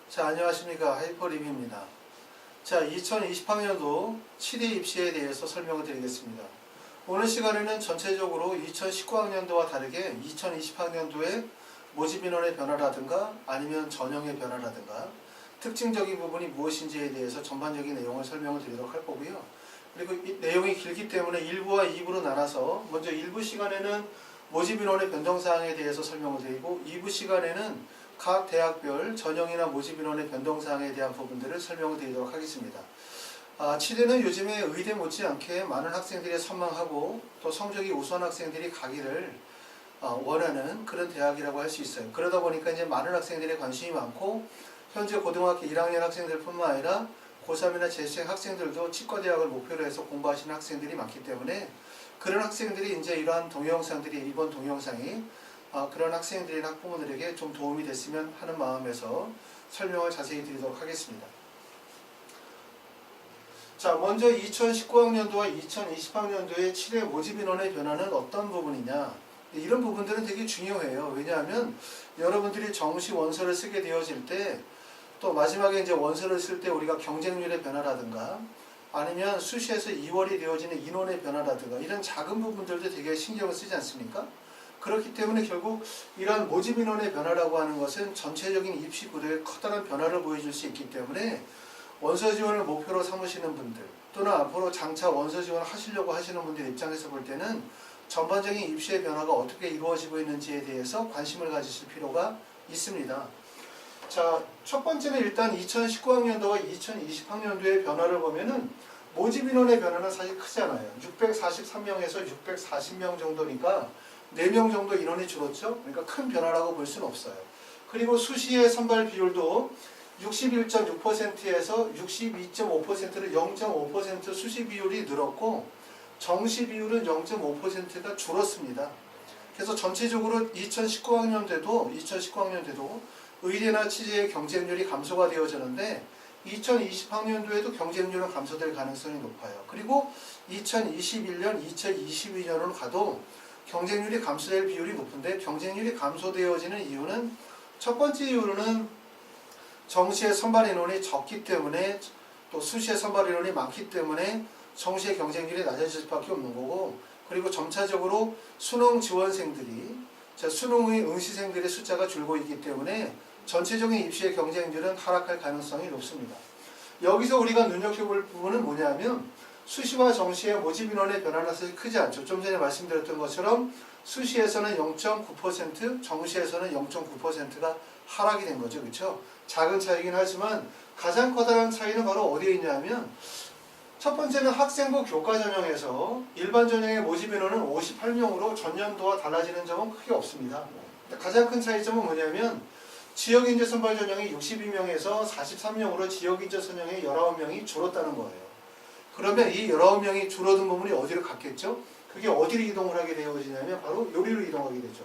자, 안녕하십니까. 하이퍼림입니다. 자, 2020학년도 7회 입시에 대해서 설명을 드리겠습니다. 오늘 시간에는 전체적으로 2019학년도와 다르게 2020학년도의 모집 인원의 변화라든가 아니면 전형의 변화라든가 특징적인 부분이 무엇인지에 대해서 전반적인 내용을 설명을 드리도록 할 거고요. 그리고 이 내용이 길기 때문에 1부와 2부로 나눠서 먼저 1부 시간에는 모집 인원의 변동사항에 대해서 설명을 드리고 2부 시간에는 각 대학별 전형이나 모집 인원의 변동사항에 대한 부분들을 설명을 드리도록 하겠습니다. 치대는 요즘에 의대 못지않게 많은 학생들이 선망하고 또 성적이 우수한 학생들이 가기를 원하는 그런 대학이라고 할 수 있어요. 그러다 보니까 이제 많은 학생들의 관심이 많고 현재 고등학교 1학년 학생들뿐만 아니라 고3이나 재수생 학생들도 치과대학을 목표로 해서 공부하시는 학생들이 많기 때문에 그런 학생들이 이제 이러한 동영상들이 이번 동영상이 그런 학생들이나 학부모들에게 좀 도움이 됐으면 하는 마음에서 설명을 자세히 드리도록 하겠습니다. 자, 먼저 2019학년도와 2020학년도의 7회 모집 인원의 변화는 어떤 부분이냐? 이런 부분들은 되게 중요해요. 왜냐하면 여러분들이 정시 원서를 쓰게 되어질 때 또 마지막에 이제 원서를 쓸 때 우리가 경쟁률의 변화라든가 아니면 수시에서 2월이 되어지는 인원의 변화라든가 이런 작은 부분들도 되게 신경을 쓰지 않습니까? 그렇기 때문에 결국 이러한 모집 인원의 변화라고 하는 것은 전체적인 입시 구도에 커다란 변화를 보여줄 수 있기 때문에 원서 지원을 목표로 삼으시는 분들 또는 앞으로 장차 원서 지원을 하시려고 하시는 분들 입장에서 볼 때는 전반적인 입시의 변화가 어떻게 이루어지고 있는지에 대해서 관심을 가지실 필요가 있습니다. 자, 첫 번째는 일단 2019학년도와 2020학년도의 변화를 보면은 모집 인원의 변화는 사실 크지 않아요. 643명에서 640명 정도니까 4명 정도 인원이 줄었죠. 그러니까 큰 변화라고 볼 수는 없어요. 그리고 수시의 선발 비율도 61.6%에서 62.5%로 0.5% 수시 비율이 늘었고 정시 비율은 0.5%가 줄었습니다. 그래서 전체적으로 2019학년대도 의대나 치재의 경쟁률이 감소가 되어지는데 2020학년도에도 경쟁률은 감소될 가능성이 높아요. 그리고 2021년, 2022년으로 가도 경쟁률이 감소될 비율이 높은데 경쟁률이 감소되어지는 이유는 첫 번째 이유는 정시의 선발 인원이 적기 때문에 또 수시의 선발 인원이 많기 때문에 정시의 경쟁률이 낮아질 수밖에 없는 거고 그리고 점차적으로 수능 지원생들이 수능의 응시생들의 숫자가 줄고 있기 때문에 전체적인 입시의 경쟁률은 하락할 가능성이 높습니다. 여기서 우리가 눈여겨볼 부분은 뭐냐면 수시와 정시의 모집 인원의 변화는 사실 크지 않죠. 좀 전에 말씀드렸던 것처럼 수시에서는 0.9%, 정시에서는 0.9%가 하락이 된 거죠. 그렇죠? 작은 차이긴 하지만 가장 커다란 차이는 바로 어디에 있냐면 첫 번째는 학생부 교과 전형에서 일반 전형의 모집 인원은 58명으로 전년도와 달라지는 점은 크게 없습니다. 가장 큰 차이점은 뭐냐면 지역인재 선발 전형이 62명에서 43명으로 지역인재 선형의 19명이 줄었다는 거예요. 그러면 이 19명이 줄어든 부분이 어디로 갔겠죠? 그게 어디로 이동을 하게 되어지냐면 바로 여기로 이동하게 되죠.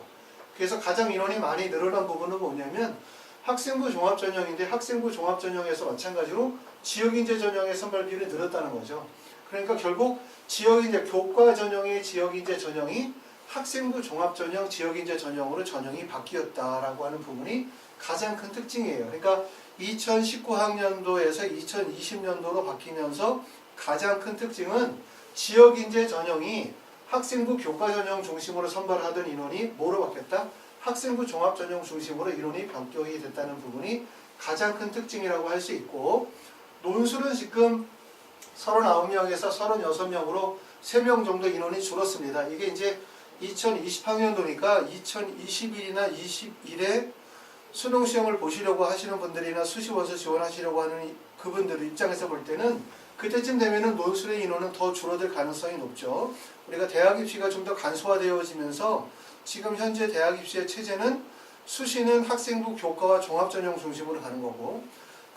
그래서 가장 인원이 많이 늘어난 부분은 뭐냐면 학생부 종합전형인데 학생부 종합전형에서 마찬가지로 지역인재 전형의 선발 비율이 늘었다는 거죠. 그러니까 결국 지역인재 교과 전형의 지역인재 전형이 학생부 종합전형 지역인재 전형으로 전형이 바뀌었다라고 하는 부분이 가장 큰 특징이에요. 그러니까 2019학년도에서 2020년도로 바뀌면서 가장 큰 특징은 지역인재 전형이 학생부 교과 전형 중심으로 선발하던 인원이 뭐로 바뀌었다? 학생부 종합전형 중심으로 인원이 변경이 됐다는 부분이 가장 큰 특징이라고 할 수 있고 논술은 지금 39명에서 36명으로 3명 정도 인원이 줄었습니다. 이게 이제 2020학년도니까 2021이나 21에 수능 시험을 보시려고 하시는 분들이나 수시원서 지원하시려고 하는 그분들 입장에서 볼 때는 그때쯤 되면은 논술의 인원은 더 줄어들 가능성이 높죠. 우리가 대학 입시가 좀 더 간소화되어지면서 지금 현재 대학 입시의 체제는 수시는 학생부 교과와 종합전형 중심으로 가는 거고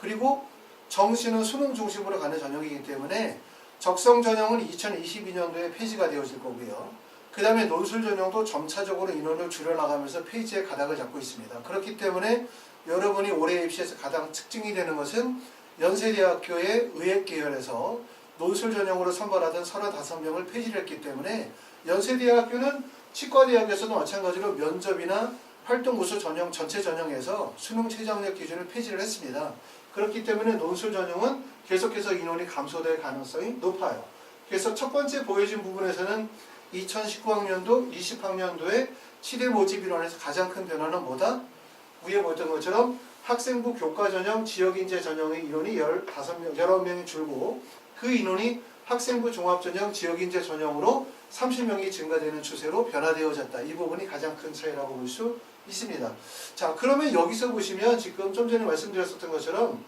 그리고 정시는 수능 중심으로 가는 전형이기 때문에 적성 전형은 2022년도에 폐지가 되어질 거고요. 그 다음에 논술 전형도 점차적으로 인원을 줄여나가면서 폐지의 가닥을 잡고 있습니다. 그렇기 때문에 여러분이 올해 입시에서 가장 특징이 되는 것은 연세대학교의 의예계열에서 논술 전형으로 선발하던 35명을 폐지를 했기 때문에 연세대학교는 치과대학에서도 마찬가지로 면접이나 활동우수 전형 전체 전형에서 수능 최저학력 기준을 폐지를 했습니다. 그렇기 때문에 논술 전형은 계속해서 인원이 감소될 가능성이 높아요. 그래서 첫 번째 보여진 부분에서는 2019학년도, 20학년도에 치대 모집 인원에서 가장 큰 변화는 뭐다? 위에 보였던 것처럼 학생부 교과 전형, 지역인재 전형의 인원이 19명이 줄고 그 인원이 학생부 종합 전형, 지역인재 전형으로 30명이 증가되는 추세로 변화되어졌다. 이 부분이 가장 큰 차이라고 볼 수 있습니다. 자, 그러면 여기서 보시면 지금 좀 전에 말씀드렸었던 것처럼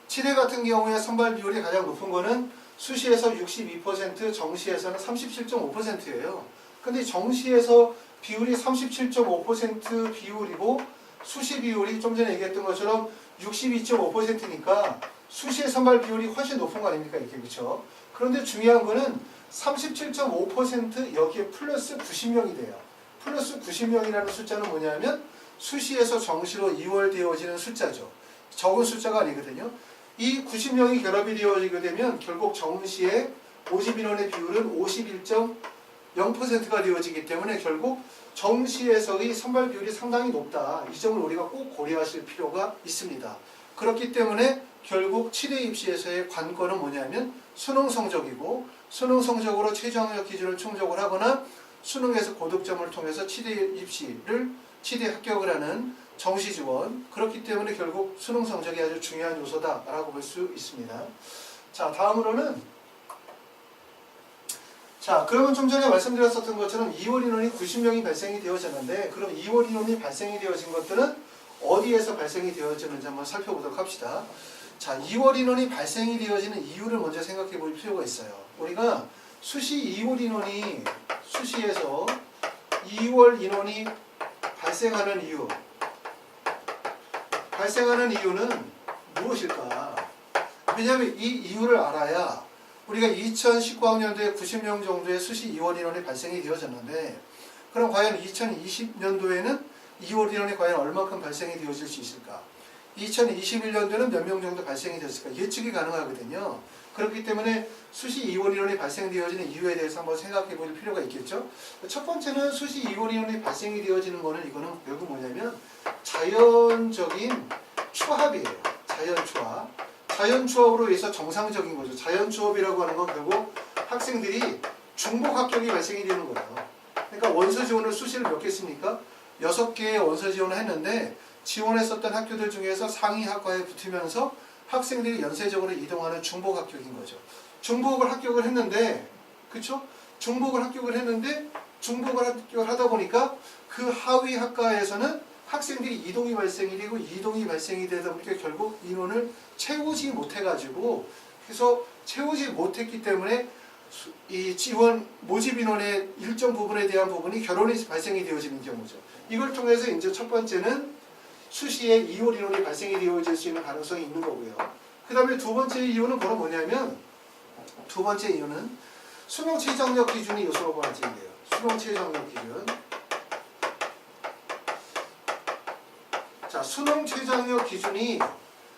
치대 같은 경우에 선발 비율이 가장 높은 거는 수시에서 62%, 정시에서는 37.5%예요. 근데 정시에서 비율이 37.5% 비율이고 수시 비율이 좀 전에 얘기했던 것처럼 62.5%니까 수시의 선발 비율이 훨씬 높은 거 아닙니까? 이렇게 그렇죠? 그런데 중요한 거는 37.5% 여기에 플러스 90명이 돼요. 플러스 90명이라는 숫자는 뭐냐면 수시에서 정시로 이월되어지는 숫자죠. 적은 숫자가 아니거든요. 이 90명이 결합이 되어지게 되면 결국 정시의 모집 인원의 비율은 51.0%가 되어지기 때문에 결국 정시에서의 선발 비율이 상당히 높다. 이 점을 우리가 꼭 고려하실 필요가 있습니다. 그렇기 때문에 결국 치대 입시에서의 관건은 뭐냐면 수능 성적이고 수능 성적으로 최저학력 기준을 충족을 하거나 수능에서 고득점을 통해서 치대 입시를 치대 합격을 하는 정시 지원. 그렇기 때문에 결국 수능 성적이 아주 중요한 요소다라고 볼 수 있습니다. 자, 다음으로는 그러면 좀 전에 말씀드렸었던 것처럼 2월 인원이 90명이 발생이 되어졌는데 그럼 2월 인원이 발생이 되어진 것들은 어디에서 발생이 되어졌는지 한번 살펴보도록 합시다. 자, 2월 인원이 발생이 되어지는 이유를 먼저 생각해 볼 필요가 있어요. 우리가 수시 2월 인원이 수시에서 2월 인원이 발생하는 이유는 무엇일까? 왜냐하면 이 이유를 알아야 우리가 2019학년도에 90명 정도의 수시 2월 인원이 발생이 되어졌는데 그럼 과연 2020년도에는 2월 인원이 과연 얼마큼 발생이 되어질 수 있을까? 2021년도에는 몇 명 정도 발생이 됐을까? 예측이 가능하거든요. 그렇기 때문에 수시 2월 인원이 발생되어지는 이유에 대해서 한번 생각해 볼 필요가 있겠죠. 첫 번째는 수시 2월 인원이 발생이 되어지는 거는 이거는 결국 뭐냐면 자연적인 추합이에요. 자연 추합으로 해서 정상적인 거죠. 자연 추합이라고 하는 건 결국 학생들이 중복 합격이 발생이 되는 거예요. 그러니까 원서 지원을 수시를 몇 개 했습니까? 6개의 원서 지원을 했는데 지원했었던 학교들 중에서 상위 학과에 붙으면서 학생들이 연쇄적으로 이동하는 중복 합격인 거죠. 중복을 합격을 했는데, 그쵸? 중복을 합격을 하다 보니까 그 하위 학과에서는 학생들이 이동이 발생이 되고 이동이 발생이 되다 보니까 결국 인원을 채우지 못해가지고 그래서 채우지 못했기 때문에 이 지원 모집 인원의 일정 부분에 대한 부분이 결혼이 발생이 되어지는 경우죠. 이걸 통해서 이제 첫 번째는 수시에 2월 인원이 발생이 되어질 수 있는 가능성이 있는 거고요. 그 다음에 두 번째 이유는 바로 뭐냐면 수능 최저학력 기준이 요소라고 하는 얘기예요. 수능 최저학력 기준. 자, 수능 최저학력 기준이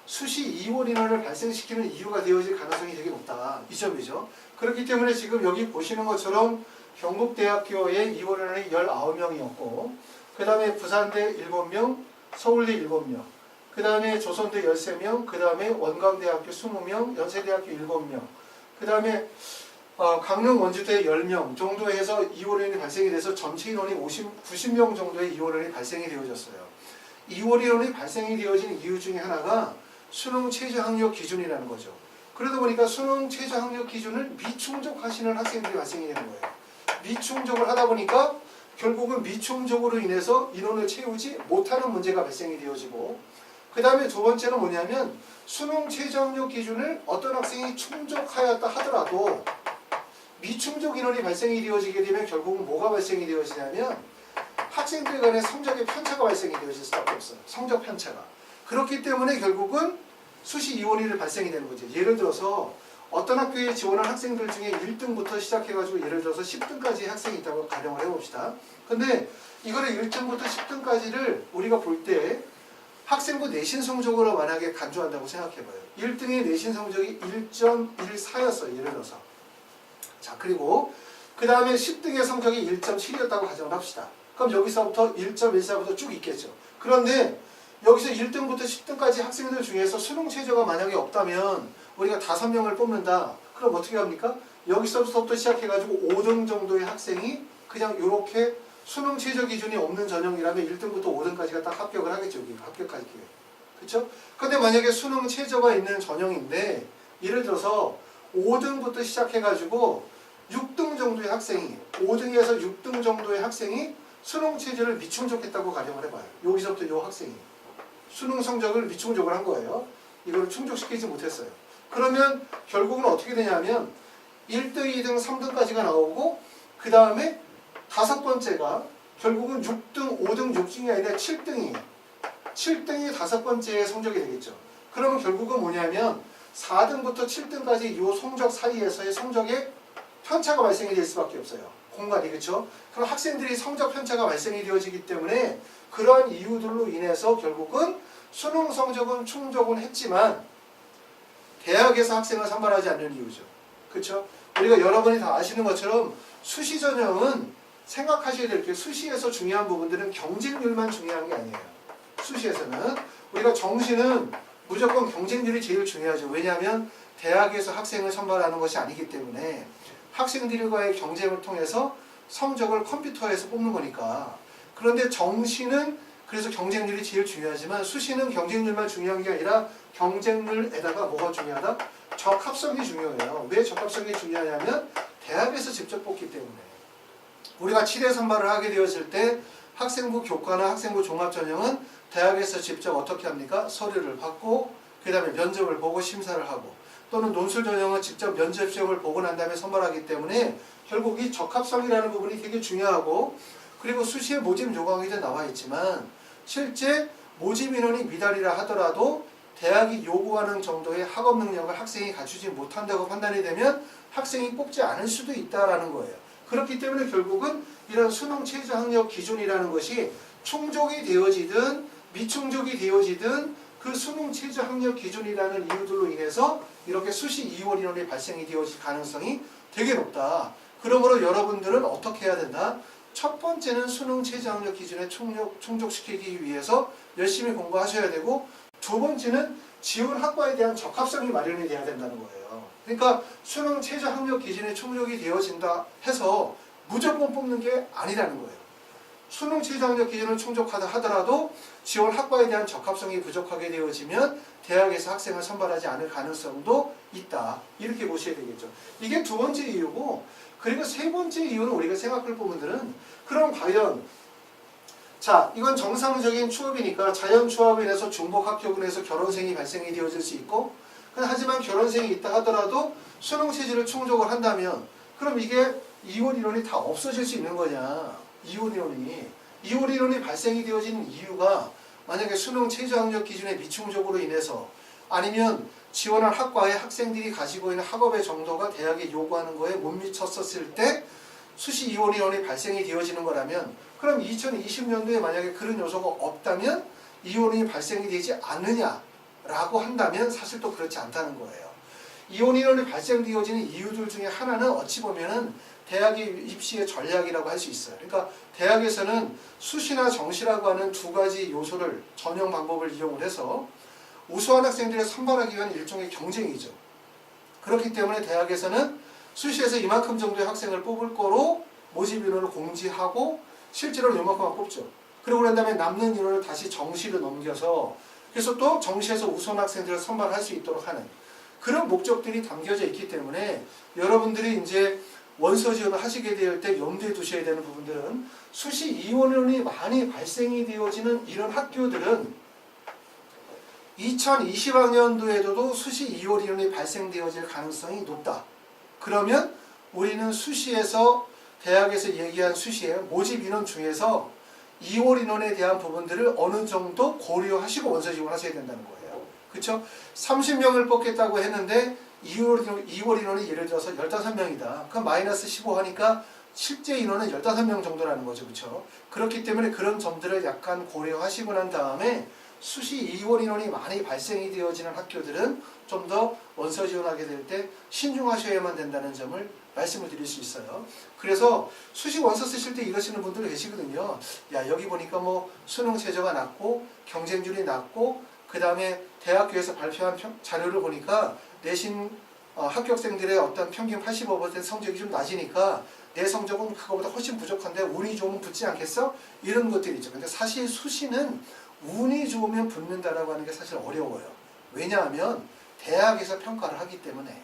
수시 2월 인원을 발생시키는 이유가 되어질 가능성이 되게 높다. 이 점이죠. 그렇기 때문에 지금 여기 보시는 것처럼 경북대학교의 2월 인원이 19명이었고 그 다음에 부산대 7명, 서울대 7명, 그 다음에 조선대 13명, 그 다음에 원광대학교 20명, 연세대학교 7명, 그 다음에 강릉 원주대 10명 정도 해서 2월 인원이 발생이 돼서 전체 인원이 90명 정도의 2월 인원이 발생이 되어졌어요. 2월 인원이 발생이 되어진 이유 중에 하나가 수능 최저학력 기준이라는 거죠. 그러다 보니까 수능 최저학력 기준을 미충족하시는 학생들이 발생이 되는 거예요. 미충족을 하다 보니까 결국은 미충족으로 인해서 인원을 채우지 못하는 문제가 발생이 되어지고 그 다음에 두 번째는 뭐냐면 수능 최저학력 기준을 어떤 학생이 충족하였다 하더라도 미충족 인원이 발생이 되어지게 되면 결국은 뭐가 발생이 되어지냐면 학생들 간의 성적의 편차가 발생이 되어질 수밖에 없어요. 성적 편차가. 그렇기 때문에 결국은 수시 2월1일 발생이 되는 거죠. 예를 들어서 어떤 학교에 지원한 학생들 중에 1등부터 시작해가지고 예를 들어서 10등까지 학생이 있다고 가정을 해봅시다. 근데 이거를 1등부터 10등까지를 우리가 볼 때 학생부 내신 성적으로 만약에 간주한다고 생각해봐요. 1등의 내신 성적이 1.14였어요. 예를 들어서. 자, 그리고 그 다음에 10등의 성적이 1.7이었다고 가정을 합시다. 그럼 여기서부터 1.14부터 쭉 있겠죠. 그런데 여기서 1등부터 10등까지 학생들 중에서 수능 최저가 만약에 없다면 우리가 5명을 뽑는다. 그럼 어떻게 합니까? 여기서부터 시작해가지고 5등 정도의 학생이 그냥 이렇게 수능 최저 기준이 없는 전형이라면 1등부터 5등까지가 딱 합격을 하겠죠. 여기가 합격할 기회. 그렇죠? 근데 만약에 수능 최저가 있는 전형인데 예를 들어서 5등부터 시작해가지고 6등 정도의 학생이 5등에서 6등 정도의 학생이 수능 최저를 미충족했다고 가정을 해봐요. 여기서부터 이 학생이 수능 성적을 미충족을 한 거예요. 이거를 충족시키지 못했어요. 그러면 결국은 어떻게 되냐면 1등, 2등, 3등까지가 나오고 그 다음에 5번째가 결국은 6등, 5등, 6등이 아니라 7등이에요. 7등이 5번째의 성적이 되겠죠. 그러면 결국은 뭐냐면 4등부터 7등까지 이 성적 사이에서의 성적에 편차가 발생이 될 수밖에 없어요. 공간이. 그렇죠? 그럼 학생들이 성적 편차가 발생이 되어지기 때문에 그러한 이유들로 인해서 결국은 수능 성적은 충족은 했지만 대학에서 학생을 선발하지 않는 이유죠. 그렇죠? 우리가 여러분이 다 아시는 것처럼 수시 전형은 생각하셔야 될 게 수시에서 중요한 부분들은 경쟁률만 중요한 게 아니에요. 수시에서는 우리가 정시는 무조건 경쟁률이 제일 중요하죠. 왜냐하면 대학에서 학생을 선발하는 것이 아니기 때문에 학생들과의 경쟁을 통해서 성적을 컴퓨터에서 뽑는 거니까. 그런데 정시는 그래서 경쟁률이 제일 중요하지만 수시는 경쟁률만 중요한 게 아니라 경쟁률에다가 뭐가 중요하다? 적합성이 중요해요. 왜 적합성이 중요하냐면 대학에서 직접 뽑기 때문에. 우리가 치대 선발을 하게 되었을 때 학생부 교과나 학생부 종합전형은 대학에서 직접 어떻게 합니까? 서류를 받고 그 다음에 면접을 보고 심사를 하고 또는 논술 전형은 직접 면접 시험을 보고 난 다음에 선발하기 때문에 결국 이 적합성이라는 부분이 되게 중요하고 그리고 수시에 모집 요강에도 나와 있지만 실제 모집 인원이 미달이라 하더라도 대학이 요구하는 정도의 학업 능력을 학생이 갖추지 못한다고 판단이 되면 학생이 뽑지 않을 수도 있다라는 거예요. 그렇기 때문에 결국은 이런 수능 최저 학력 기준이라는 것이 충족이 되어지든 미충족이 되어지든 그 수능 최저 학력 기준이라는 이유들로 인해서 이렇게 수시 이월 인원이 발생이 되어질 가능성이 되게 높다. 그러므로 여러분들은 어떻게 해야 된다? 첫 번째는 수능 최저 학력 기준에 충족시키기 위해서 열심히 공부하셔야 되고 두 번째는 지원 학과에 대한 적합성이 마련이 돼야 된다는 거예요. 그러니까 수능 최저 학력 기준에 충족이 되어진다 해서 무조건 뽑는 게 아니라는 거예요. 수능 최저 학력 기준을 충족하다 하더라도 지원 학과에 대한 적합성이 부족하게 되어지면 대학에서 학생을 선발하지 않을 가능성도 있다. 이렇게 보셔야 되겠죠. 이게 두 번째 이유고 그리고 세 번째 이유는 우리가 생각할 부분들은 그럼 과연 자 이건 정상적인 추업이니까 자연 추업에 인해서 중복 합격으로 해서 결혼생이 발생이 되어질 수 있고 하지만 결혼생이 있다 하더라도 수능 체제를 충족을 한다면 그럼 이게 이월 인원이 다 없어질 수 있는 거냐. 이월 인원이 발생이 되어지는 이유가 만약에 수능 최저 학력 기준의 미충족으로 인해서 아니면 지원할 학과의 학생들이 가지고 있는 학업의 정도가 대학이 요구하는 거에 못 미쳤었을 때 수시 이월 인원이 발생이 되어지는 거라면 그럼 2020년도에 만약에 그런 요소가 없다면 이월 인원이 발생이 되지 않느냐라고 한다면 사실 또 그렇지 않다는 거예요. 이월 인원이 발생되어지는 이유들 중에 하나는 어찌 보면은 대학의 입시의 전략이라고 할 수 있어요. 그러니까 대학에서는 수시나 정시라고 하는 두 가지 요소를 전형 방법을 이용을 해서 우수한 학생들을 선발하기 위한 일종의 경쟁이죠. 그렇기 때문에 대학에서는 수시에서 이만큼 정도의 학생을 뽑을 거로 모집 인원을 공지하고 실제로는 이만큼만 뽑죠. 그러고 난 다음에 남는 인원을 다시 정시로 넘겨서 그래서 또 정시에서 우수한 학생들을 선발할 수 있도록 하는 그런 목적들이 담겨져 있기 때문에 여러분들이 이제 원서 지원을 하시게 될 때 염두에 두셔야 되는 부분들은 수시 이원원이 많이 발생이 되어지는 이런 학교들은 2020학년도에도 수시 이월 인원이 발생되어질 가능성이 높다. 그러면 우리는 수시에서 대학에서 얘기한 수시의 모집 인원 중에서 이월 인원에 대한 부분들을 어느 정도 고려하시고 원서 지원하셔야 된다는 거예요. 그렇죠? 30명을 뽑겠다고 했는데 2월 인원이 예를 들어서 15명이다. 그럼 마이너스 15 하니까 실제 인원은 15명 정도라는 거죠. 그렇죠? 그렇기 때문에 그런 점들을 약간 고려하시고 난 다음에 수시 이원 인원이 많이 발생이 되어지는 학교들은 좀 더 원서 지원하게 될 때 신중하셔야만 된다는 점을 말씀을 드릴 수 있어요. 그래서 수시 원서 쓰실 때 이러시는 분들 계시거든요. 야, 여기 보니까 뭐 수능 최저가 낮고 경쟁률이 낮고 그 다음에 대학교에서 발표한 자료를 보니까 내신 합격생들의 어떤 평균 85% 성적이 좀 낮으니까 내 성적은 그거보다 훨씬 부족한데 운이 좋으면 붙지 않겠어? 이런 것들이 있죠. 근데 사실 수시는 운이 좋으면 붙는다라고 하는 게 사실 어려워요. 왜냐하면 대학에서 평가를 하기 때문에.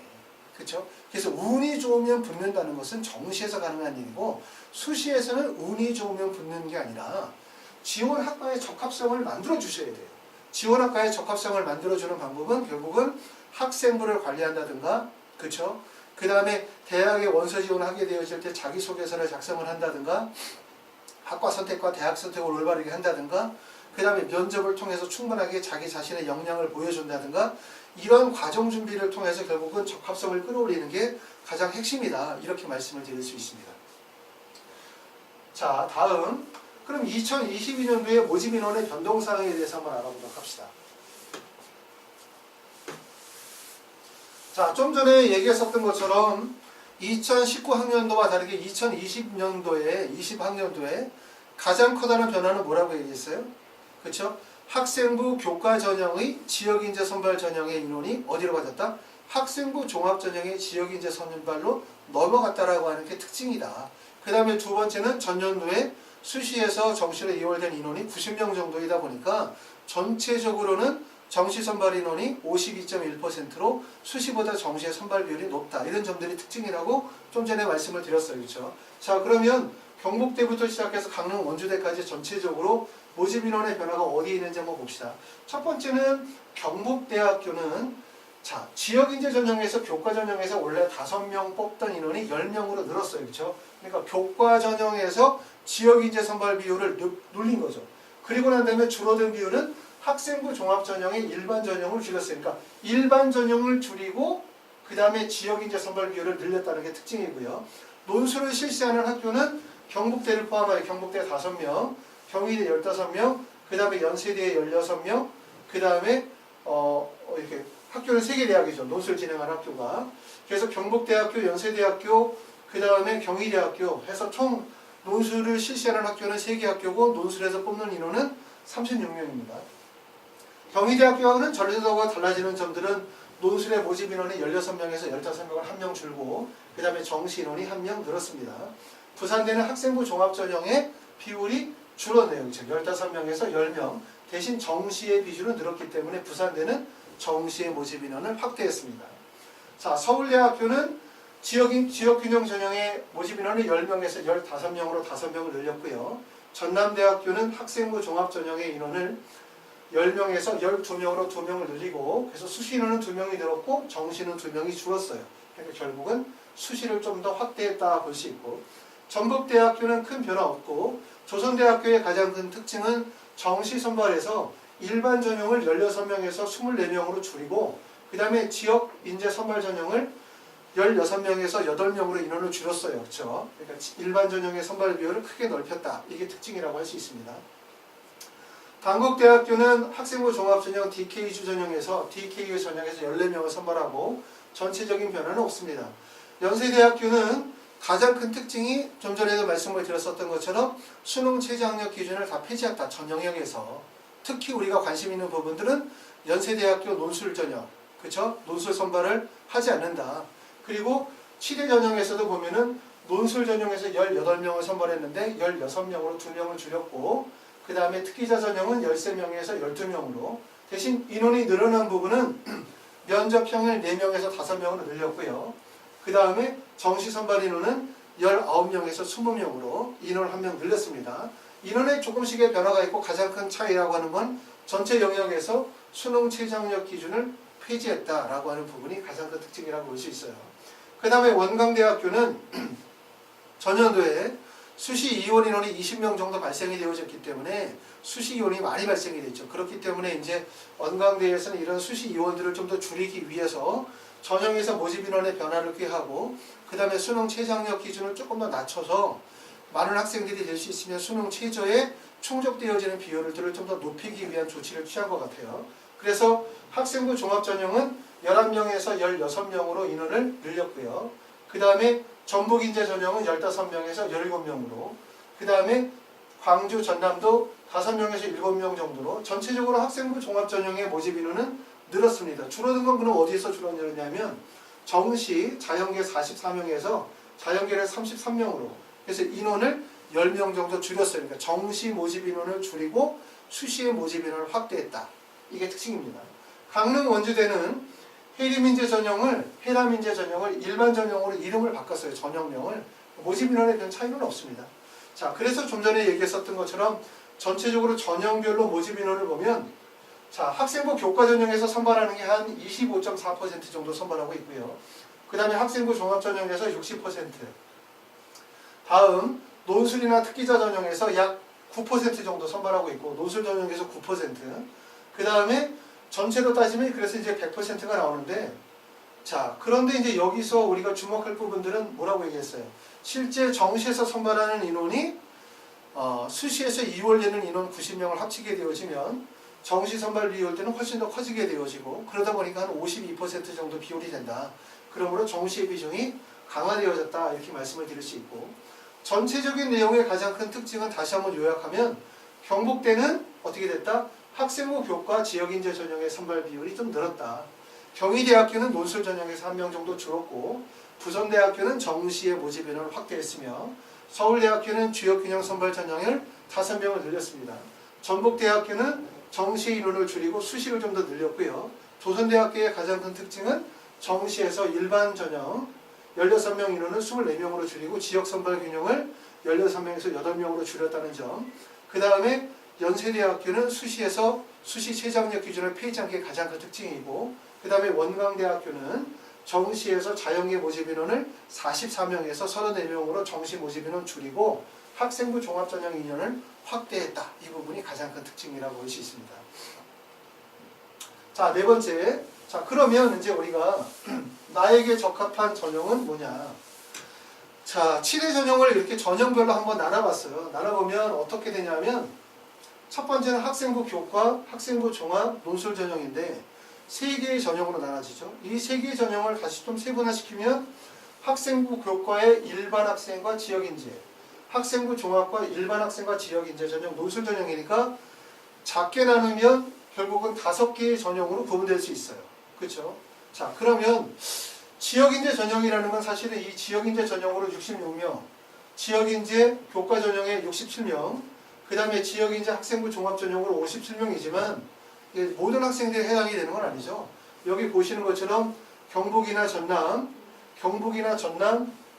그렇죠? 그래서 운이 좋으면 붙는다는 것은 정시에서 가능한 일이고 수시에서는 운이 좋으면 붙는 게 아니라 지원학과의 적합성을 만들어 주셔야 돼요. 지원학과의 적합성을 만들어주는 방법은 결국은 학생부를 관리한다든가, 그렇죠? 그 다음에 대학에 원서 지원을 하게 되어질 때 자기소개서를 작성을 한다든가, 학과 선택과 대학 선택을 올바르게 한다든가, 그 다음에 면접을 통해서 충분하게 자기 자신의 역량을 보여준다든가, 이런 과정 준비를 통해서 결국은 적합성을 끌어올리는 게 가장 핵심이다. 이렇게 말씀을 드릴 수 있습니다. 자, 다음. 그럼 2022년도에 모집 인원의 변동사항에 대해서 한번 알아보도록 합시다. 자, 좀 전에 얘기했었던 것처럼 2019학년도와 다르게 2020년도에, 20학년도에 가장 커다란 변화는 뭐라고 얘기했어요? 그렇죠? 학생부 교과 전형의 지역인재 선발 전형의 인원이 어디로 가졌다? 학생부 종합 전형의 지역인재 선발로 넘어갔다라고 하는 게 특징이다. 그 다음에 두 번째는 전년도에 수시에서 정시로 이월된 인원이 90명 정도이다 보니까 전체적으로는 정시 선발 인원이 52.1%로 수시보다 정시의 선발 비율이 높다. 이런 점들이 특징이라고 좀 전에 말씀을 드렸어요. 그렇죠? 자, 그러면 경북대부터 시작해서 강릉 원주대까지 전체적으로 모집 인원의 변화가 어디에 있는지 한번 봅시다. 첫 번째는 경북대학교는 자, 지역인재 전형에서 교과 전형에서 원래 5명 뽑던 인원이 10명으로 늘었어요. 그렇죠? 그러니까 교과 전형에서 지역인재 선발 비율을 눌린 거죠. 그리고 난 다음에 줄어든 비율은 학생부 종합 전형의 일반 전형을 줄였어요. 그러니까 일반 전형을 줄이고 그 다음에 지역인재 선발 비율을 늘렸다는 게 특징이고요. 논술을 실시하는 학교는 경북대를 포함하여 경북대 5명, 경희대 15명, 그 다음에 연세대 16명, 그 다음에 이렇게 학교는 3개 대학이죠. 논술 진행하는 학교가. 그래서 경북대학교, 연세대학교, 그 다음에 경희대학교 해서 총 논술을 실시하는 학교는 3개 학교고 논술에서 뽑는 인원은 36명입니다. 경희대학교와는 전례도가 달라지는 점들은 논술의 모집 인원이 16명에서 15명을 1명 줄고 그 다음에 정시 인원이 1명 늘었습니다. 부산대는 학생부 종합전형의 비율이 줄었네요. 15명에서 10명. 대신 정시의 비중은 늘었기 때문에 부산대는 정시의 모집 인원을 확대했습니다. 자, 서울대학교는 지역균형 전형의 모집 인원을 10명에서 15명으로 5명을 늘렸고요. 전남대학교는 학생부 종합전형의 인원을 10명에서 12명으로 2명을 늘리고 그래서 수시 인원은 2명이 늘었고 정시는 2명이 줄었어요. 그러니까 결국은 수시를 좀 더 확대했다 볼 수 있고 전북대학교는 큰 변화 없고 조선대학교의 가장 큰 특징은 정시 선발에서 일반 전형을 16명에서 24명으로 줄이고 그 다음에 지역 인재 선발 전형을 16명에서 8명으로 인원을 줄였어요. 그렇죠? 그러니까 일반 전형의 선발 비율을 크게 넓혔다. 이게 특징이라고 할 수 있습니다. 단국대학교는 학생부 종합전형 DKU 전형에서 14명을 선발하고 전체적인 변화는 없습니다. 연세대학교는 가장 큰 특징이 좀 전에도 말씀을 드렸었던 것처럼 수능 최저학력 기준을 다 폐지했다. 전 영역에서. 특히 우리가 관심 있는 부분들은 연세대학교 논술 전형, 그렇죠? 논술 선발을 하지 않는다. 그리고 치대 전형에서도 보면은 논술 전형에서 18명을 선발했는데 16명으로 2명을 줄였고 그 다음에 특기자 전형은 13명에서 12명으로 대신 인원이 늘어난 부분은 면접형을 4명에서 5명으로 늘렸고요. 그 다음에 정시 선발 인원은 19명에서 20명으로 인원을 1명 늘렸습니다. 인원에 조금씩의 변화가 있고 가장 큰 차이라고 하는 건 전체 영역에서 수능 최저학력 기준을 폐지했다라고 하는 부분이 가장 큰 특징이라고 볼 수 있어요. 그 다음에 원광대학교는 전년도에 수시 이원 인원이 20명 정도 발생이 되어졌기 때문에 수시 이원이 많이 발생이 됐죠. 그렇기 때문에 이제 원광대에서는 이런 수시 이원들을 좀 더 줄이기 위해서 전형에서 모집 인원의 변화를 꾀하고 그 다음에 수능 최저학력 기준을 조금 더 낮춰서 많은 학생들이 될 수 있으면 수능 최저의 충족되어지는 비율들을 좀 더 높이기 위한 조치를 취한 것 같아요. 그래서 학생부 종합전형은 11명에서 16명으로 인원을 늘렸고요. 그 다음에 전북인재 전형은 15명에서 17명으로, 그 다음에 광주, 전남도 5명에서 7명 정도로 전체적으로 학생부 종합전형의 모집 인원은 늘었습니다. 줄어든 건 그럼 어디에서 줄었냐면 정시 자연계 44명에서 자연계를 33명으로, 그래서 인원을 10명 정도 줄였어요. 그러니까 정시 모집 인원을 줄이고 수시의 모집 인원을 확대했다. 이게 특징입니다. 강릉 원주대는 해림인재 전형을 일반 전형으로 이름을 바꿨어요. 전형명을. 모집 인원에 별 차이는 없습니다. 자, 그래서 좀 전에 얘기했었던 것처럼 전체적으로 전형별로 모집 인원을 보면, 자, 학생부 교과 전형에서 선발하는 게 한 25.4% 정도 선발하고 있고요. 그 다음에 학생부 종합 전형에서 60%, 다음 논술이나 특기자 전형에서 약 9% 정도 선발하고 있고, 논술 전형에서 9%, 그 다음에 전체로 따지면 그래서 이제 100%가 나오는데, 자, 그런데 이제 여기서 우리가 주목할 부분들은 뭐라고 얘기했어요? 실제 정시에서 선발하는 인원이 수시에서 이월되는 인원 90명을 합치게 되어지면 정시 선발 비율 때는 훨씬 더 커지게 되어지고, 그러다 보니까 한 52% 정도 비율이 된다. 그러므로 정시의 비중이 강화되어졌다, 이렇게 말씀을 드릴 수 있고, 전체적인 내용의 가장 큰 특징은 다시 한번 요약하면 경북대는 어떻게 됐다? 학생부 교과 지역인재 전형의 선발 비율이 좀 늘었다. 경희대학교는 논술 전형에서 1명 정도 줄었고, 부천대학교는 정시의 모집 인원을 확대했으며, 서울대학교는 주역균형 선발 전형을 5명을 늘렸습니다. 전북대학교는 정시 인원을 줄이고 수시를 좀 더 늘렸고요. 조선대학교의 가장 큰 특징은 정시에서 일반 전형 16명 인원을 24명으로 줄이고 지역 선발 균형을 16명에서 8명으로 줄였다는 점. 그 다음에 연세대학교는 수시에서 수시 최장력 기준을 폐지한 게 가장 큰 특징이고, 그 다음에 원광대학교는 정시에서 자연계 모집 인원을 44명에서 34명으로 정시 모집 인원 줄이고 학생부 종합전형 인원을 확대했다. 이 부분이 가장 큰 특징이라고 볼 수 있습니다. 자, 네 번째. 자, 그러면 이제 우리가 나에게 적합한 전형은 뭐냐? 자, 7회 전형을 이렇게 전형별로 한번 나눠봤어요. 나눠보면 어떻게 되냐면, 첫 번째는 학생부 교과, 학생부 종합, 논술 전형인데 3개의 전형으로 나눠지죠. 이 3개의 전형을 다시 좀 세분화시키면 학생부 교과의 일반 학생과 지역인재, 학생부 종합과 일반 학생과 지역인재 전형, 논술 전형이니까 작게 나누면 결국은 5개의 전형으로 구분될 수 있어요. 그렇죠? 자, 그러면 지역인재 전형이라는 건 사실은 이 지역인재 전형으로 66명, 지역인재 교과 전형에 67명, 그 다음에 지역인재 학생부 종합 전형으로 57명이지만 모든 학생들이 해당이 되는 건 아니죠. 여기 보시는 것처럼 경북이나 전남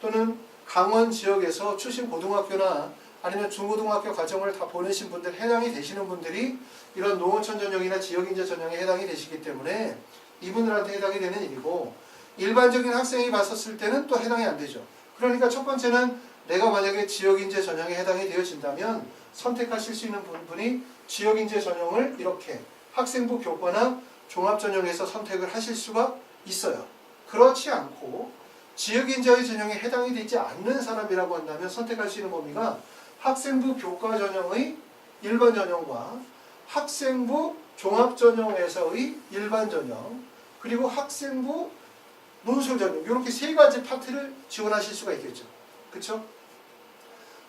또는 강원 지역에서 출신 고등학교나 아니면 중고등학교 과정을 다 보내신 분들, 해당이 되시는 분들이 이런 농어촌 전형이나 지역인재 전형에 해당이 되시기 때문에 이분들한테 해당이 되는 일이고, 일반적인 학생이 봤었을 때는 또 해당이 안 되죠. 그러니까 첫 번째는 내가 만약에 지역인재 전형에 해당이 되어진다면 선택하실 수 있는 부분이 지역인재 전형을 이렇게 학생부 교과나 종합전형에서 선택을 하실 수가 있어요. 그렇지 않고 지역인재의 전형에 해당이 되지 않는 사람이라고 한다면 선택할 수 있는 범위가 학생부 교과 전형의 일반 전형과 학생부 종합 전형에서의 일반 전형, 그리고 학생부 논술 전형, 이렇게 3가지 파트를 지원하실 수가 있겠죠. 그렇죠?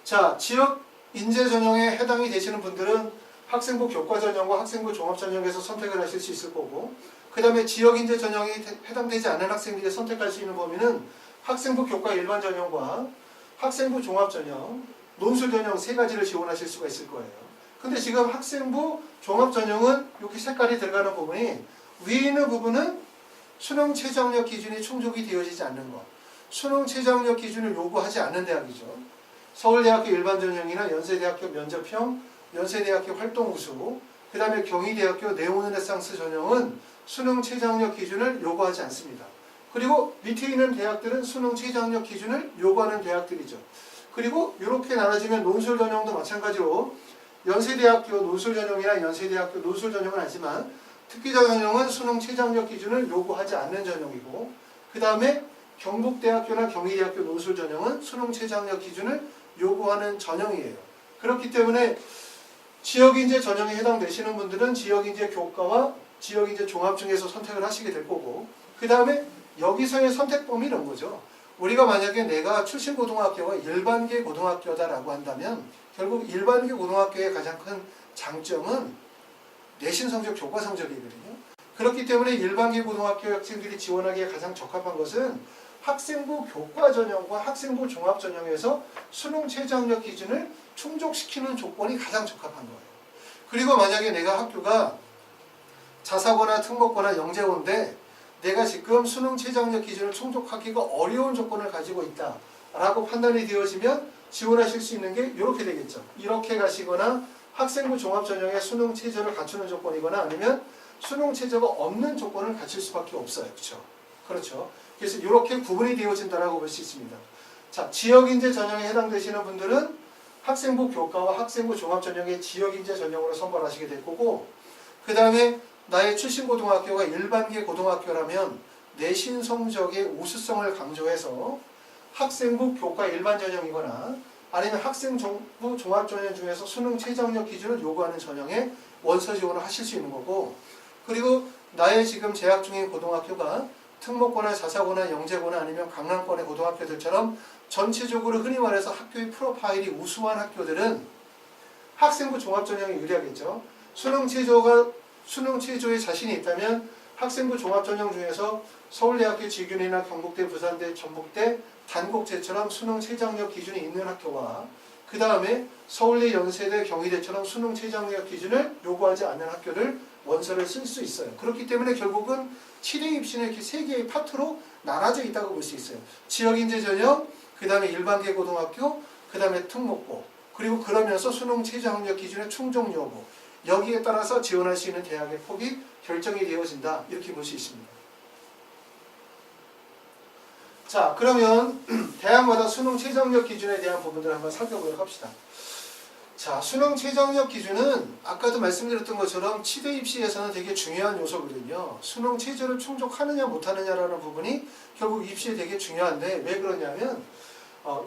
자, 지역 인재 전형에 해당이 되시는 분들은 학생부 교과 전형과 학생부 종합 전형에서 선택을 하실 수 있을 거고, 그 다음에 지역 인재 전형이 해당되지 않는 학생들이 선택할 수 있는 범위는 학생부 교과 일반 전형과 학생부 종합 전형, 논술 전형 3가지를 지원하실 수가 있을 거예요. 근데 지금 학생부 종합 전형은 이렇게 색깔이 들어가는 부분이, 위에 있는 부분은 수능 최저학력 기준이 충족이 되어지지 않는 것, 수능 최저학력 기준을 요구하지 않는 대학이죠. 서울대학교 일반 전형이나 연세대학교 면접형, 연세대학교 활동 우수, 그 다음에 경희대학교 네오르네상스 전형은 수능 최저학력 기준을 요구하지 않습니다. 그리고 밑에 있는 대학들은 수능 최저학력 기준을 요구하는 대학들이죠. 그리고 이렇게 나눠지면 논술 전형도 마찬가지로 연세대학교 논술 전형이나 연세대학교 논술 전형은 아니지만 특기자 전형은 수능 최저학력 기준을 요구하지 않는 전형이고, 그 다음에 경북대학교나 경희대학교 논술 전형은 수능 최저학력 기준을 요구하는 전형이에요. 그렇기 때문에 지역인재 전형에 해당되시는 분들은 지역인재 교과와 지역인재 종합 중에서 선택을 하시게 될 거고, 그 다음에 여기서의 선택 범위 이런 거죠. 우리가 만약에 내가 출신 고등학교가 일반계 고등학교다라고 한다면 결국 일반계 고등학교의 가장 큰 장점은 내신 성적, 교과 성적이거든요. 그렇기 때문에 일반계 고등학교 학생들이 지원하기에 가장 적합한 것은 학생부 교과 전형과 학생부 종합 전형에서 수능 최저 학력 기준을 충족시키는 조건이 가장 적합한 거예요. 그리고 만약에 내가 학교가 자사고나 특목고나 영재고인데 내가 지금 수능 최저 학력 기준을 충족하기가 어려운 조건을 가지고 있다 라고 판단이 되어지면 지원하실 수 있는 게 이렇게 되겠죠. 이렇게 가시거나 학생부 종합 전형의 수능 최저를 갖추는 조건이거나 아니면 수능 최저가 없는 조건을 갖출 수밖에 없어요. 그렇죠. 그래서 이렇게 구분이 되어진다라고 볼 수 있습니다. 자, 지역인재 전형에 해당되시는 분들은 학생부 교과와 학생부 종합 전형의 지역인재 전형으로 선발하시게 될 거고, 그 다음에 나의 출신 고등학교가 일반계 고등학교라면 내신 성적의 우수성을 강조해서 학생부 교과 일반 전형이거나 아니면 학생부 종합 전형 중에서 수능 최저 학력 기준을 요구하는 전형에 원서 지원을 하실 수 있는 거고, 그리고 나의 지금 재학 중인 고등학교가 특목고나 자사고나 영재고나 아니면 강남권의 고등학교들처럼 전체적으로 흔히 말해서 학교의 프로파일이 우수한 학교들은 학생부 종합 전형이 유리하겠죠. 수능 최저에 자신이 있다면 학생부 종합 전형 중에서 서울대학교 직윤이나 경북대, 부산대, 전북대, 단국제처럼 수능 최저 학력 기준이 있는 학교와 그 다음에 서울대, 연세대, 경희대처럼 수능 최저 학력 기준을 요구하지 않는 학교를 원서를 쓸 수 있어요. 그렇기 때문에 결국은 7회 입시는 이렇게 세 개의 파트로 나눠져 있다고 볼 수 있어요. 지역인재 전형, 그 다음에 일반계 고등학교, 그 다음에 특목고, 그리고 그러면서 수능 최저 학력 기준의 충족 여부, 여기에 따라서 지원할 수 있는 대학의 폭이 결정이 되어진다, 이렇게 볼 수 있습니다. 자, 그러면 대학마다 수능 최저 학력 기준에 대한 부분들을 한번 살펴보도록 합시다. 자, 수능 최저 학력 기준은 아까도 말씀드렸던 것처럼 치대 입시에서는 되게 중요한 요소거든요. 수능 최저를 충족하느냐 못하느냐라는 부분이 결국 입시에 되게 중요한데, 왜 그러냐면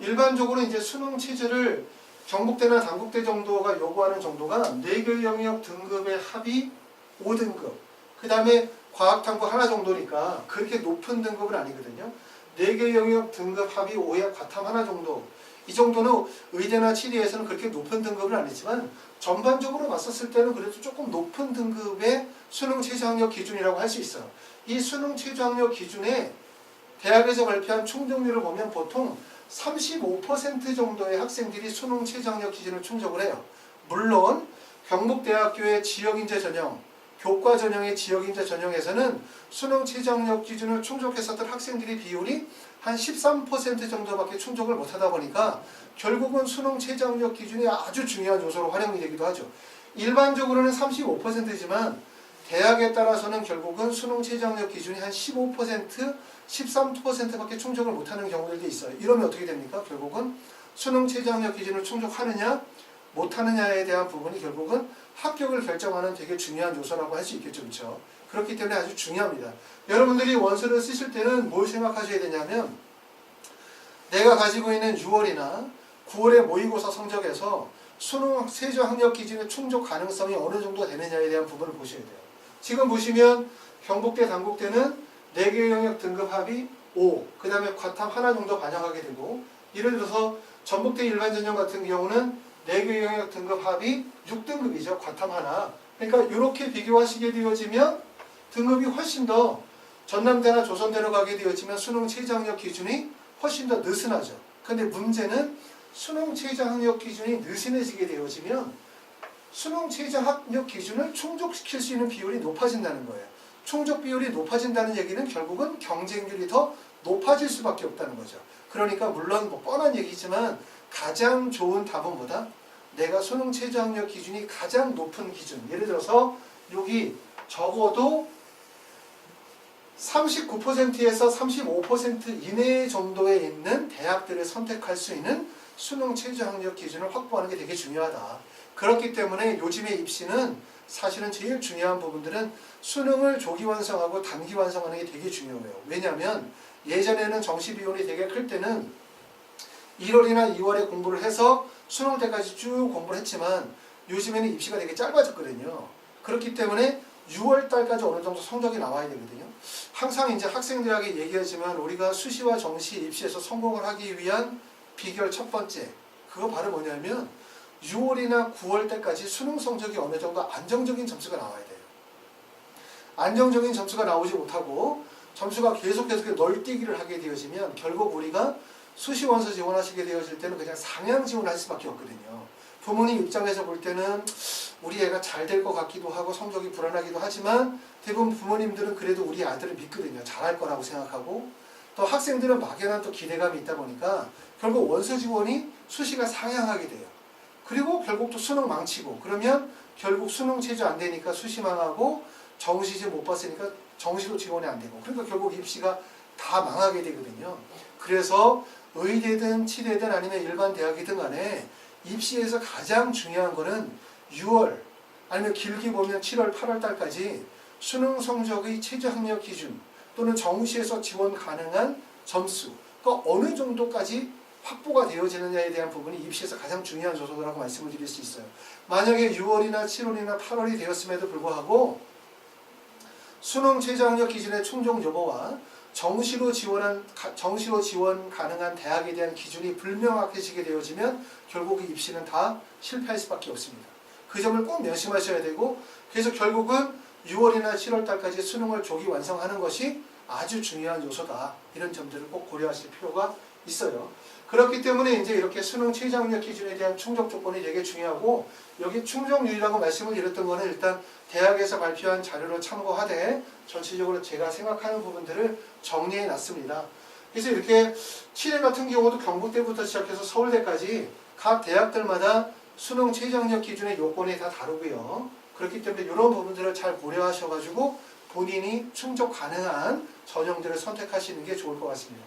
일반적으로 이제 수능 최저를 경북대나 단국대 정도가 요구하는 정도가 4개 영역 등급의 합이 5등급, 그 다음에 과학탐구 하나 정도니까 그렇게 높은 등급은 아니거든요. 4개 영역 등급 합이 5에 과탐 하나 정도, 이 정도는 의대나 치대에서는 그렇게 높은 등급은 아니지만 전반적으로 봤었을 때는 그래도 조금 높은 등급의 수능 최저 학력 기준이라고 할 수 있어요. 이 수능 최저 학력 기준에 대학에서 발표한 충족률을 보면 보통 35% 정도의 학생들이 수능 최저 학력 기준을 충족을 해요. 물론 경북대학교의 지역인재 전형, 교과 전형의 지역인재 전형에서는 수능 최저 학력 기준을 충족했었던 학생들의 비율이 한 13% 정도밖에 충족을 못하다 보니까 결국은 수능 최저 학력 기준이 아주 중요한 요소로 활용이 되기도 하죠. 일반적으로는 35%지만 대학에 따라서는 결국은 수능 최저 학력 기준이 한 15%, 13%밖에 충족을 못하는 경우들도 있어요. 이러면 어떻게 됩니까? 결국은 수능 최저 학력 기준을 충족하느냐 못하느냐에 대한 부분이 결국은 합격을 결정하는 되게 중요한 요소라고 할 수 있겠죠. 그렇죠? 그렇기 때문에 아주 중요합니다. 여러분들이 원서를 쓰실 때는 뭘 생각하셔야 되냐면, 내가 가지고 있는 6월이나 9월의 모의고사 성적에서 수능 최저 학력 기준의 충족 가능성이 어느 정도 되느냐에 대한 부분을 보셔야 돼요. 지금 보시면 경북대, 단국대는 4개 영역 등급 합이 5, 그 다음에 과탐 하나 정도 반영하게 되고, 예를 들어서 전북대 일반 전형 같은 경우는 4개 영역 등급 합이 6등급이죠. 과탐 하나. 그러니까 이렇게 비교하시게 되어지면 등급이 훨씬 더 전남대나 조선대로 가게 되어지면 수능 최저 학력 기준이 훨씬 더 느슨하죠. 근데 문제는 수능 최저 학력 기준이 느슨해지게 되어지면 수능 최저 학력 기준을 충족시킬 수 있는 비율이 높아진다는 거예요. 충족 비율이 높아진다는 얘기는 결국은 경쟁률이 더 높아질 수밖에 없다는 거죠. 그러니까 물론 뭐 뻔한 얘기지만 가장 좋은 답은 뭐다? 내가 수능 최저 학력 기준이 가장 높은 기준, 예를 들어서 여기 적어도 39%에서 35% 이내 정도에 있는 대학들을 선택할 수 있는 수능 최저 학력 기준을 확보하는 게 되게 중요하다. 그렇기 때문에 요즘의 입시는 사실은 제일 중요한 부분들은 수능을 조기 완성하고 단기 완성하는 게 되게 중요해요. 왜냐하면 예전에는 정시 비용이 되게 클 때는 1월이나 2월에 공부를 해서 수능 때까지 쭉 공부를 했지만 요즘에는 입시가 되게 짧아졌거든요. 그렇기 때문에 6월 달까지 어느 정도 성적이 나와야 되거든요. 항상 이제 학생들에게 얘기하지만 우리가 수시와 정시 입시에서 성공을 하기 위한 비결 첫 번째, 그거 바로 뭐냐면 6월이나 9월 때까지 수능 성적이 어느 정도 안정적인 점수가 나와야 돼요. 안정적인 점수가 나오지 못하고 점수가 계속해서 널뛰기를 하게 되어지면 결국 우리가 수시 원서 지원하시게 되어질 때는 그냥 상향 지원할 수밖에 없거든요. 부모님 입장에서 볼 때는 우리 애가 잘 될 것 같기도 하고 성적이 불안하기도 하지만 대부분 부모님들은 그래도 우리 아들을 믿거든요. 잘할 거라고 생각하고 또 학생들은 막연한 또 기대감이 있다 보니까 결국 원서 지원이 수시가 상향하게 돼요. 그리고 결국 또 수능 망치고 그러면 결국 수능 체제 안 되니까 수시 망하고 정시지 못 봤으니까 정시도 지원이 안 되고 그러니까 결국 입시가 다 망하게 되거든요. 그래서 의대든 치대든 아니면 일반 대학이든 간에 입시에서 가장 중요한 거는 6월 아니면 길게 보면 7월, 8월 달까지 수능 성적의 최저 학력 기준 또는 정시에서 지원 가능한 점수 그러니까 어느 정도까지 확보가 되어지느냐에 대한 부분이 입시에서 가장 중요한 요소라고 말씀을 드릴 수 있어요. 만약에 6월이나 7월이나 8월이 되었음에도 불구하고 수능 최저 학력 기준의 충족 여부와 정시로 지원 가능한 대학에 대한 기준이 불명확해지게 되어지면 결국 입시는 다 실패할 수밖에 없습니다. 그 점을 꼭 명심하셔야 되고 그래서 결국은 6월이나 7월 달까지 수능을 조기 완성하는 것이 아주 중요한 요소다. 이런 점들을 꼭 고려하실 필요가 있어요. 그렇기 때문에 이제 이렇게 수능 최저 학력 기준에 대한 충족 조건이 되게 중요하고 여기 충족률이라고 말씀을 드렸던 거는 일단 대학에서 발표한 자료를 참고하되 전체적으로 제가 생각하는 부분들을 정리해 놨습니다. 그래서 이렇게 치대 같은 경우도 경북대부터 시작해서 서울대까지 각 대학들마다 수능 최저 학력 기준의 요건이 다 다르고요. 그렇기 때문에 이런 부분들을 잘 고려하셔가지고 본인이 충족 가능한 전형들을 선택하시는 게 좋을 것 같습니다.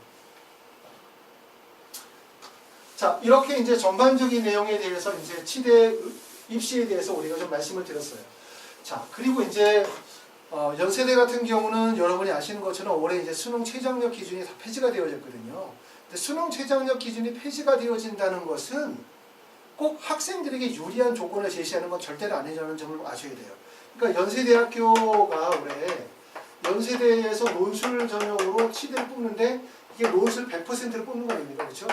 자, 이렇게 이제 전반적인 내용에 대해서 이제 치대 입시에 대해서 우리가 좀 말씀을 드렸어요. 자, 그리고 이제 연세대 같은 경우는 여러분이 아시는 것처럼 올해 이제 수능 최저 학력 기준이 다 폐지가 되어졌거든요. 근데 수능 최저 학력 기준이 폐지가 되어진다는 것은 꼭 학생들에게 유리한 조건을 제시하는 건 절대로 아니라는 점을 아셔야 돼요. 그러니까 연세대학교가 올해 연세대에서 논술 전형으로 치대를 뽑는데 이게 논술 100%를 뽑는 거 아닙니까? 그렇죠?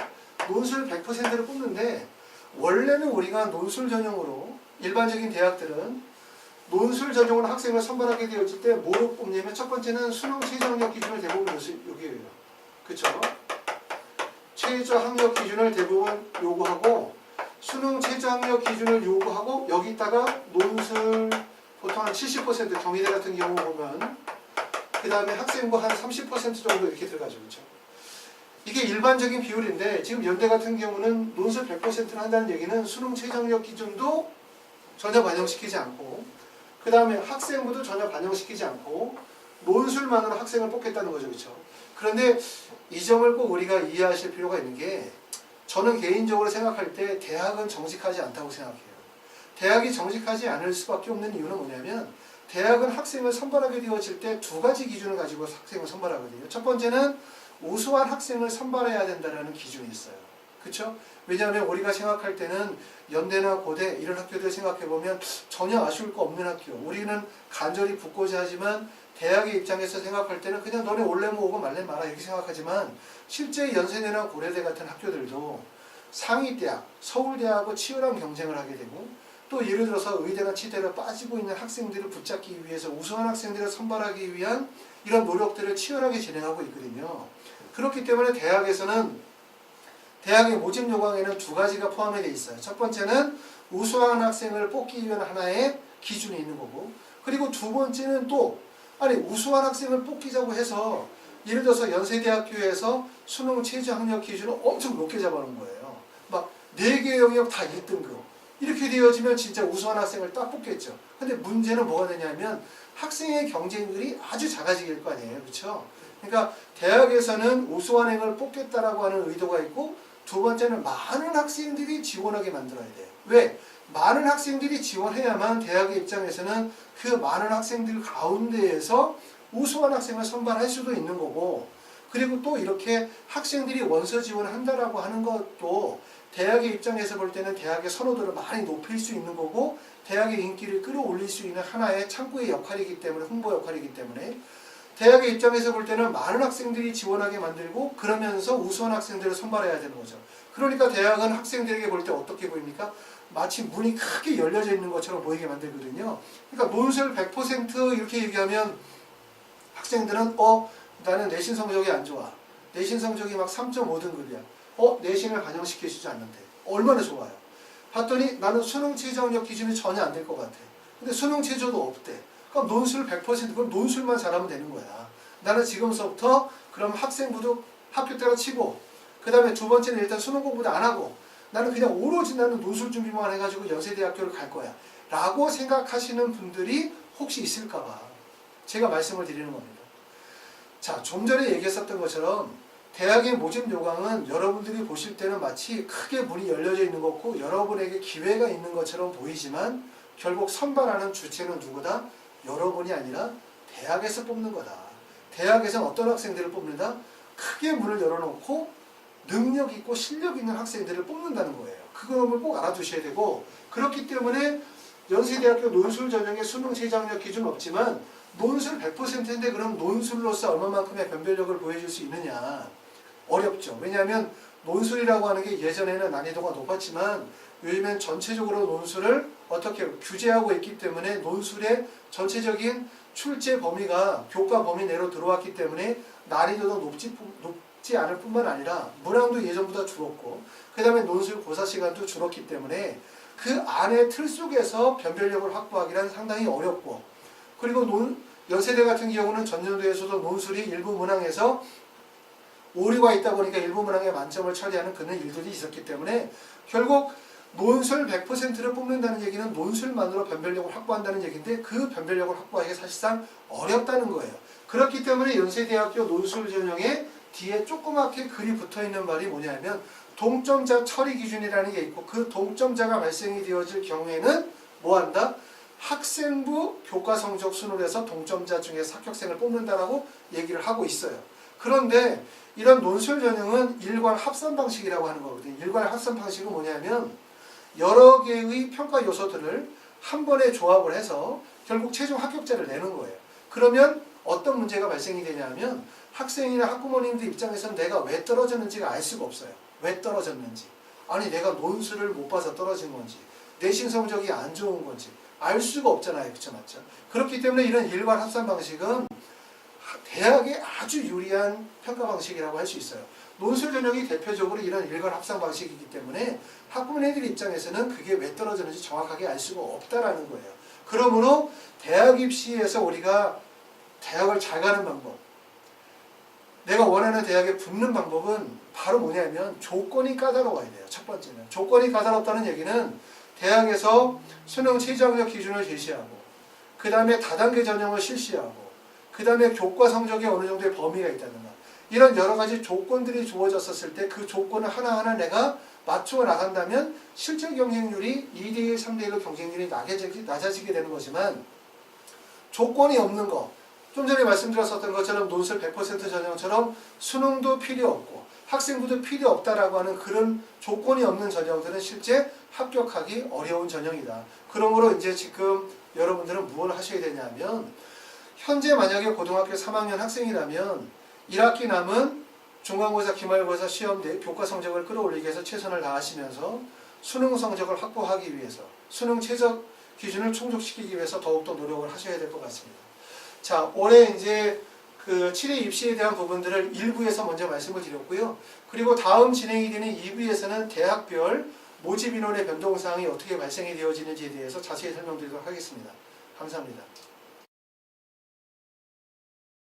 논술 100%를 뽑는데 원래는 우리가 논술 전형으로 일반적인 대학들은 논술 전형으로 학생을 선발하게 되었을 때 뭐로 뽑냐면 첫 번째는 수능 최저 학력 기준을 대부분 여기에요. 그렇죠? 최저 학력 기준을 대부분 요구하고 수능 최저 학력 기준을 요구하고 여기다가 논술 보통 한 70% 경희대 같은 경우 보면 그 다음에 학생부 한 30% 정도 이렇게 들어가죠. 그렇죠? 이게 일반적인 비율인데 지금 연대 같은 경우는 논술 100%를 한다는 얘기는 수능 최저 학력 기준도 전혀 반영시키지 않고 그 다음에 학생부도 전혀 반영시키지 않고 논술만으로 학생을 뽑겠다는 거죠. 그렇죠? 그런데 이 점을 꼭 우리가 이해하실 필요가 있는 게 저는 개인적으로 생각할 때 대학은 정직하지 않다고 생각해요. 대학이 정직하지 않을 수밖에 없는 이유는 뭐냐면 대학은 학생을 선발하게 되어질 때 두 가지 기준을 가지고 학생을 선발하거든요. 첫 번째는 우수한 학생을 선발해야 된다는 기준이 있어요. 그렇죠? 왜냐하면 우리가 생각할 때는 연대나 고대 이런 학교들 생각해보면 전혀 아쉬울 거 없는 학교. 우리는 간절히 붙고자 하지만 대학의 입장에서 생각할 때는 그냥 너네 올래면 오고 말래면 마라 이렇게 생각하지만 실제 연세대나 고려대 같은 학교들도 상위대학, 서울대하고 치열한 경쟁을 하게 되고 또 예를 들어서 의대나 치대로 빠지고 있는 학생들을 붙잡기 위해서 우수한 학생들을 선발하기 위한 이런 노력들을 치열하게 진행하고 있거든요. 그렇기 때문에 대학에서는 대학의 모집 요강에는 두 가지가 포함이 되어 있어요. 첫 번째는 우수한 학생을 뽑기 위한 하나의 기준이 있는 거고 그리고 두 번째는 또 우수한 학생을 뽑기자고 해서 예를 들어서 연세대학교에서 수능 최저 학력 기준을 엄청 높게 잡아놓은 거예요. 막 4개 영역 다 1등급 이렇게 되어지면 진짜 우수한 학생을 딱 뽑겠죠. 근데 문제는 뭐가 되냐면 학생의 경쟁률이 아주 작아지길 거 아니에요. 그렇죠? 그러니까 대학에서는 우수한 학생을 뽑겠다라고 하는 의도가 있고 두 번째는 많은 학생들이 지원하게 만들어야 돼요. 왜? 많은 학생들이 지원해야만 대학의 입장에서는 그 많은 학생들 가운데에서 우수한 학생을 선발할 수도 있는 거고 그리고 또 이렇게 학생들이 원서 지원한다라고 하는 것도 대학의 입장에서 볼 때는 대학의 선호도를 많이 높일 수 있는 거고 대학의 인기를 끌어올릴 수 있는 하나의 창구의 역할이기 때문에 홍보 역할이기 때문에 대학의 입장에서 볼 때는 많은 학생들이 지원하게 만들고 그러면서 우수한 학생들을 선발해야 되는 거죠. 그러니까 대학은 학생들에게 볼 때 어떻게 보입니까? 마치 문이 크게 열려져 있는 것처럼 보이게 만들거든요. 그러니까 논술 100% 이렇게 얘기하면 학생들은 나는 내신 성적이 안 좋아. 내신 성적이 막 3.5등급이야. 내신을 반영시켜주지 않는데. 얼마나 좋아요. 봤더니 나는 수능 최저학력 기준이 전혀 안 될 것 같아. 근데 수능 최저도 없대. 그럼 논술 100% 그럼 논술만 잘하면 되는 거야. 나는 지금서부터 그럼 학생부도 학교 때로 치고 그 다음에 두 번째는 일단 수능 공부도 안 하고 나는 그냥 오로지 나는 논술 준비만 해가지고 연세대학교를 갈 거야. 라고 생각하시는 분들이 혹시 있을까 봐 제가 말씀을 드리는 겁니다. 자, 좀 전에 얘기했었던 것처럼 대학의 모집 요강은 여러분들이 보실 때는 마치 크게 문이 열려져 있는 것 같고 여러분에게 기회가 있는 것처럼 보이지만 결국 선발하는 주체는 누구다? 여러분이 아니라 대학에서 뽑는 거다. 대학에서는 어떤 학생들을 뽑는다? 크게 문을 열어놓고 능력 있고 실력 있는 학생들을 뽑는다는 거예요. 그걸 꼭 알아두셔야 되고 그렇기 때문에 연세대학교 논술 전형의 수능 최저학력 기준은 없지만 논술 100%인데 그럼 논술로서 얼마만큼의 변별력을 보여줄 수 있느냐 어렵죠. 왜냐하면 논술이라고 하는 게 예전에는 난이도가 높았지만 요즘엔 전체적으로 논술을 어떻게 규제하고 있기 때문에 논술의 전체적인 출제 범위가 교과 범위 내로 들어왔기 때문에 난이도도 높지 않을 뿐만 아니라 문항도 예전보다 줄었고 그 다음에 논술 고사 시간도 줄었기 때문에 그 안의 틀 속에서 변별력을 확보하기란 상당히 어렵고 그리고 연세대 같은 경우는 전년도에서도 논술이 일부 문항에서 오류가 있다 보니까 일부 문항에 만점을 처리하는 그런 일들이 있었기 때문에 결국 논술 100%를 뽑는다는 얘기는 논술만으로 변별력을 확보한다는 얘기인데 그 변별력을 확보하기가 사실상 어렵다는 거예요. 그렇기 때문에 연세대학교 논술 전형에 뒤에 조그맣게 글이 붙어있는 말이 뭐냐면 동점자 처리 기준이라는 게 있고 그 동점자가 발생이 되어질 경우에는 뭐한다? 학생부 교과 성적 순으로 해서 동점자 중에서 합격생을 뽑는다라고 얘기를 하고 있어요. 그런데 이런 논술 전형은 일괄 합산 방식이라고 하는 거거든요. 일괄 합산 방식은 뭐냐면 여러 개의 평가 요소들을 한 번에 조합을 해서 결국 최종 합격자를 내는 거예요. 그러면 어떤 문제가 발생이 되냐면 학생이나 학부모님들 입장에서는 내가 왜 떨어졌는지가 알 수가 없어요. 왜 떨어졌는지. 아니 내가 논술을 못 봐서 떨어진 건지 내신 성적이 안 좋은 건지 알 수가 없잖아요. 그렇죠? 맞죠? 그렇기 때문에 이런 일괄 합산 방식은 대학에 아주 유리한 평가 방식이라고 할 수 있어요. 논술 전형이 대표적으로 이런 일괄 합산 방식이기 때문에 학부모님들 입장에서는 그게 왜 떨어졌는지 정확하게 알 수가 없다라는 거예요. 그러므로 대학 입시에서 우리가 대학을 잘 가는 방법, 내가 원하는 대학에 붙는 방법은 바로 뭐냐면 조건이 까다로워야 돼요. 첫 번째는. 조건이 까다롭다는 얘기는 대학에서 수능 최저학력 기준을 제시하고 그 다음에 다단계 전형을 실시하고 그 다음에 교과 성적에 어느 정도의 범위가 있다든가 이런 여러 가지 조건들이 주어졌었을 때 그 조건을 하나하나 내가 맞추어 나간다면 실제 경쟁률이 2대1, 3대1로 경쟁률이 낮아지게 되는 거지만 조건이 없는 거 좀 전에 말씀드렸었던 것처럼 논술 100% 전형처럼 수능도 필요 없고 학생부도 필요 없다라고 하는 그런 조건이 없는 전형들은 실제 합격하기 어려운 전형이다. 그러므로 이제 지금 여러분들은 무엇을 하셔야 되냐면 현재 만약에 고등학교 3학년 학생이라면 1학기 남은 중간고사, 기말고사 시험 내 교과 성적을 끌어올리기 위해서 최선을 다하시면서 수능 성적을 확보하기 위해서 수능 최저 기준을 충족시키기 위해서 더욱더 노력을 하셔야 될 것 같습니다. 자, 올해 이제 그 7회 입시에 대한 부분들을 1부에서 먼저 말씀을 드렸고요. 그리고 다음 진행이 되는 2부에서는 대학별 모집 인원의 변동사항이 어떻게 발생이 되어지는지에 대해서 자세히 설명드리도록 하겠습니다. 감사합니다.